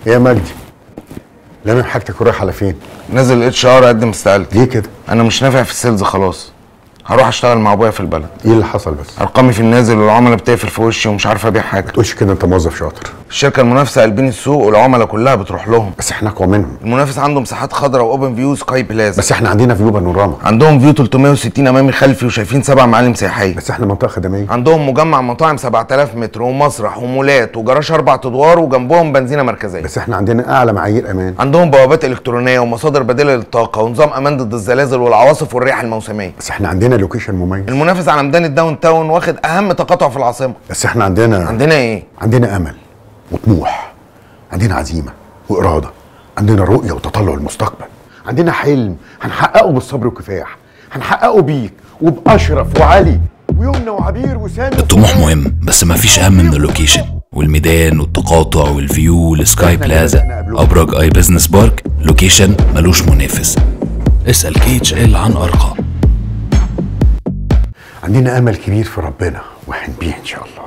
ايه يا مجدي؟ لامم حاجتك ورايح على فين؟ نازل اتش ار اقدم استقالتي. ليه كده؟ انا مش نافع في السيلز خلاص، هروح اشتغل مع ابويا في البلد. ايه اللي حصل بس؟ ارقامي في النازل والعملاء بتقفل في وشي ومش عارف ابيع حاجه. ما تقولش كده، انت موظف شاطر. الشركه المنافسه قلبين السوق والعملاء كلها بتروح لهم. بس احنا اقوى منهم. المنافس عنده مساحات خضراء واوبن فيو سكاي بلازا. بس احنا عندنا فيو بانوراما. عندهم فيو 360 امامي خلفي وشايفين 7 معالم سياحيه. بس احنا منطقه خدميه. عندهم مجمع مطاعم 7000 متر ومسرح ومولات وجراج 4 ادوار وجنبهم بنزينه مركزيه. بس احنا عندنا اعلى معايير امان. عندهم بوابات الكترونيه ومصادر بديله للطاقه ونظام امان ضد الزلازل والعواصف والرياح الموسميه. بس احنا عندنا لوكيشن مميز. المنافس على ميدان الداون تاون واخد اهم تقاطع في العاصمه. بس احنا عندنا ايه؟ عندنا امل وطموح، عندنا عزيمه واراده، عندنا رؤيه وتطلع للمستقبل، عندنا حلم هنحققه بالصبر والكفاح، هنحققه بيك وباشرف وعلي ويمنى وعبير وسامي. الطموح مهم بس ما فيش اهم من اللوكيشن والميدان والتقاطع والفيو والسكاي بلازا. ابراج اي بزنس بارك لوكيشن ملوش منافس. اسال KHL عن ارقام. عندنا امل كبير في ربنا وهنبيه ان شاء الله.